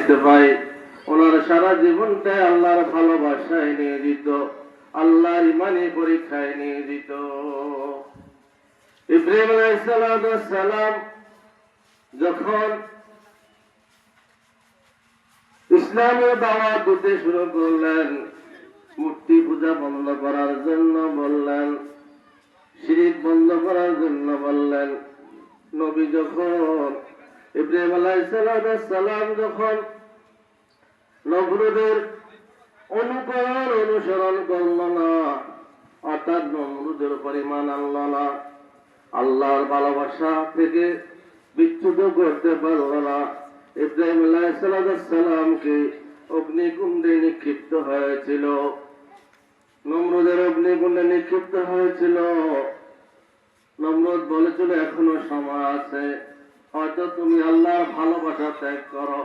দেখতে পাই ওনার সারা জীবনটাই আল্লাহর ভালোবাসায় নিয়োজিত, আল্লাহর ইমানি পরীক্ষায় নিয়োজিত। ইব্রাহিম আলাইহিস সালাম যখন ইসলামের দাওয়াত দিতে শুরু করলেন, মূর্তি পূজা বন্ধ করার জন্য বললেন, শিরক বন্ধ করার জন্য বললেন। নবী যখন ইব্রাহিম আলাইহিস সালাম যখন নমরুদের অনুসরণ করল না, অর্থাৎ নমরুদের পরিমাণ আনল না, আল্লাহর ভালোবাসা থেকে বিচ্যুত করতে পারল না, ইব্রাহিম আলাইহিস সালামকে অগ্নিকুণ্ডে নিক্ষিপ্ত হয়েছিল, নমরুদের অগ্নিকুণ্ডে নিক্ষিপ্ত হয়েছিল। নমরুদ বলেছিল এখনো সময় আছে, হয়তো তুমি আল্লাহর ভালোবাসা ত্যাগ করো,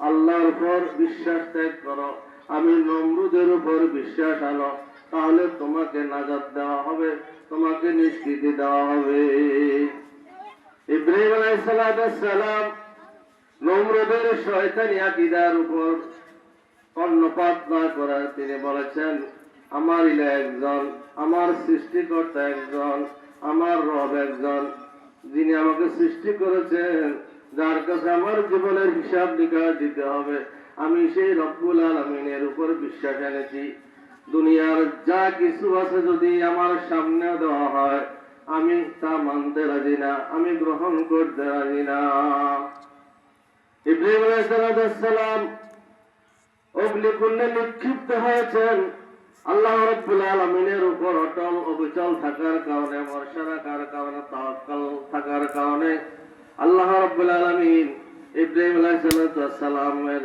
আল্লাহর উপর বিশ্বাস ত্যাগ করো, আমি নমরুদের উপর বিশ্বাস আনো, তাহলে তোমাকে নাজাত দেওয়া হবে, তোমাকে নিষ্কৃতি দেওয়া হবে। ইব্রাহিম আলাইহিস সালাম নমরুদের শয়তানি আকীদার উপর কর্ণপাত না করার তিনি বলেছেন, আমার ইলাহ একজন, আমার সৃষ্টিকর্তা একজন, আমার রব একজন, যিনি আমাকে সৃষ্টি করেছেন, যার কাছে আমার জীবনের হিসাব নিকাশ দিতে হবে, আমি সেই রব্বুল আলামিনের উপর বিশ্বাস এনেছি। দুনিয়ার যা কিছু আছে যদি আমার সামনে দেওয়া হয়, আমি তা মানতে রাজি না, আমি গ্রহণ করতে রাজি না। ইব্রাহিম আলাইহিস সালাম অগ্নিকুণ্ডে নিক্ষিপ্ত হয়েছেন, আল্লাহ রাব্বুল আলামিনের উপর অটল অবিচল থাকার কারণে, ভরসা রাখার কারণে, তাওয়াক্কুল থাকার কারণে আল্লাহ রাব্বুল আলামিন ইব্রাহিম আলাইহিস সালামের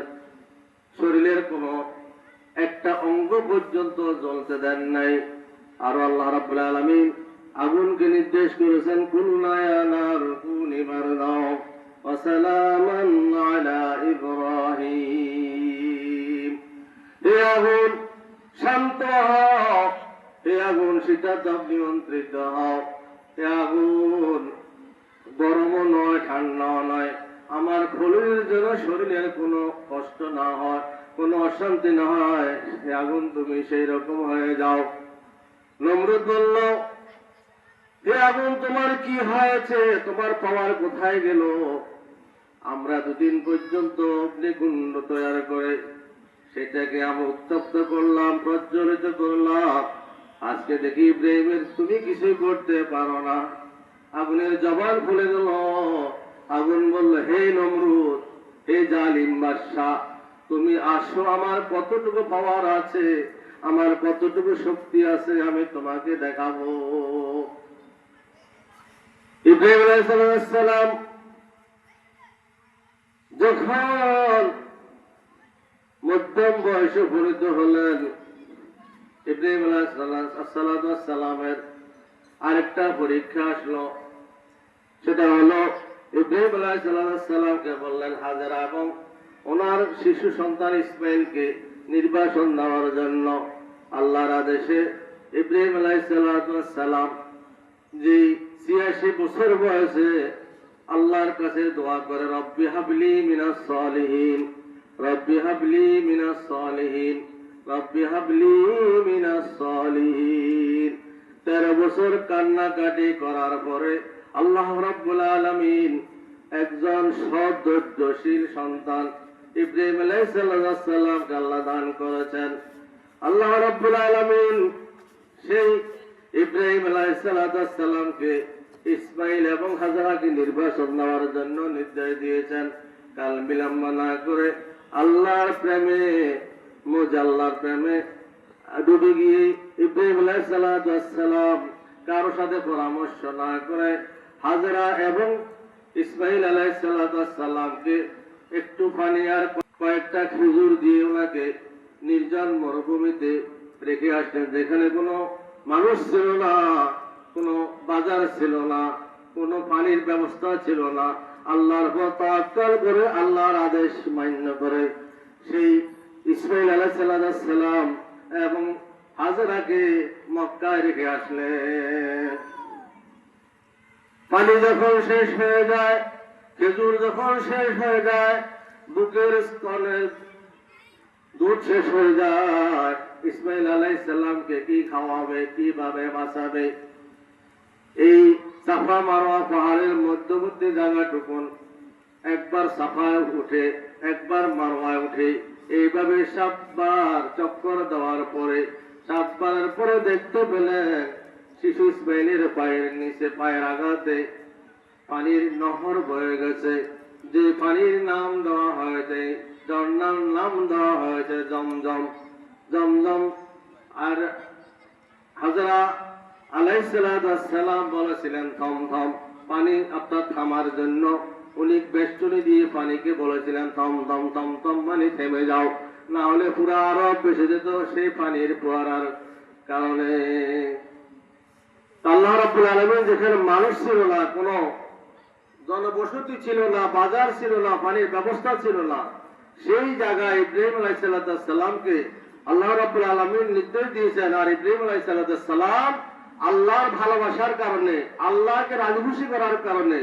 শরীরের কোনো একটা অঙ্গ পর্যন্ত জ্বলতে দেন নাই। আর আল্লাহ রাব্বুল আলামিন আগুনকে নির্দেশ করেছেন, কুল্না ইয়া নার কুনি বারদাও ওয়া সালামান আলা ইব্রাহিম, হে আগুন শান্ত হও, হে আগুন শীতাতাপ নিয়ন্ত্রিত হও, হে আগুন গরমও নয় ঠান্ডাও নয়, আমার খলিলের যেন শরীরের কোনো কষ্ট না হয়, কোনো অশান্তি না হয়, হে আগুন তুমি সেই রকম হয়ে যাও। নমরুদ বলল, হে আগুন তোমার কি হয়েছে, তোমার পাওয়ার কোথায় গেল? আমরা দুদিন পর্যন্ত অগ্নিকুণ্ড তৈরি করে সেটাকে আমরা উত্তপ্ত করলাম, প্রজ্বলিত করলাম, আজকে দেখি ইব্রাহিমের তুমি কিছুই করতে পারো না। আগুনের জবান খুলে গেল। আগুন বলল, হে নমরুদ, হে জালিম বাদশা, তুমি আসো, আমার কতটুকু পাওয়ার আছে, আমার কতটুকু শক্তি আছে, আমি তোমাকে দেখাবো। ইব্রাহিম আলাইহিস সালাম যখন মধ্যম বয়সে উপনীত হলেন, ইব্রাহিম আলাইহিস সালামের আরেকটা পরীক্ষা আসলো। সেটা হলো ইব্রাহিম আলাইহিস সালামকে বললেন হাজেরা এবং ওনার শিশু সন্তান ইসমাইলকে নির্বাসন দেওয়ার জন্য আল্লাহর আদেশে ইব্রাহিম আলাইহিস সালাম যে ৮৬ বছর বয়সে আল্লাহর কাছে দোয়া করে, রব্বি হাবলি মিনাস সালিহিন, রব্বি হাবলি মিনাস সালিহিন, রব্বি হাবলি মিনাস সালিহিন। ১৩ বছর কান্নাকাটি করার পরে আল্লাহ রাব্বুল আলামিন একজন সৎ ধৈর্যশীল সন্তান ইব্রাহিম আলাইহিস সালামকে আল্লাহ দান করেছেন। আল্লাহ রাব্বুল আলামিন সেই ইব্রাহিম আলাইহিস সালামকে ইসমাইল এবং হাজরাকে নির্বাসন দেওয়ার জন্য নির্দেশ দিয়েছেন। কাল বিলম্ব না করে আল্লাহর প্রেমে আল্লাহর প্রেমে ডুবে গিয়ে ইব্রাহিম আলাইহিস সালাম কারো সাথে পরামর্শ না করে হাজরা এবং ইসমাইল আলাইহিস সালামকে একটু পানি আর কয়েকটা খেজুর দিয়ে ওনাকে নির্জন মরুভূমিতে রেখে আসলেন, যেখানে কোনো মানুষ ছিল না, কোনো বাজার ছিল না, কোনো পানির ব্যবস্থা ছিল না। আল্লাহর উপর তাওয়াক্কুল করে আল্লাহর আদেশ মান্য করে সেই ইসমাইল আলাইহিস সালাম এবং হাজরাকে মক্কায় রেখে আসলেন। পানি যখন শেষ হয়ে যায়, খেজুর যখন শেষ হয়ে যায়, বুকের স্তনে দুধ শেষ হয়ে যায়, ইসমাইল আলাইহিস সালামকে কি খাওয়াবে, কিভাবে বাঁচাবে? এই সাফা মারওয়া পাহাড়ের মধ্যবর্তী জায়গাটুকুন একবার সাফায় উঠে একবার মারওয়ায় উঠে, এইভাবে 7 বার চক্কর দেওয়ার পরে 7 বারের পরে দেখতে পেলেন শিশু ইসমাইলের পায়ের নিচে পায়ের আঘাতে পানির নহর বয়ে গেছে। যে পানির নাম দেওয়া হয়েছে, ঝর্ণার নাম দেওয়া হয়েছে জমজম। জমজম। আর হাজরা আলাইহিস সালাম বলেছিলেন থম থম, পানি আপনার থামার জন্য উনি বেষ্টনী দিয়ে পানিকে বলেছিলেন থম থম থম থম, মানে থেমে যাও, না হলে পুরা আরো বেসে যেত সেই পানির ফোয়ারার কারণে। আল্লাহ রাব্বুল আলামিন যেখানে মানুষ ছিল না, কোনো জনবসতি ছিল না, বাজার ছিল না, পানির ব্যবস্থা ছিল না, সেই জায়গায় ইব্রাহিম আলাইহিস সালামকে আল্লাহ রাব্বুল আলামিন নির্দেশ দিয়েছেন। আর ইব্রাহিম আলাইহিস সালাম আল্লাহর ভালোবাসার কারণে, আল্লাহকে রাজি খুশি করার কারণে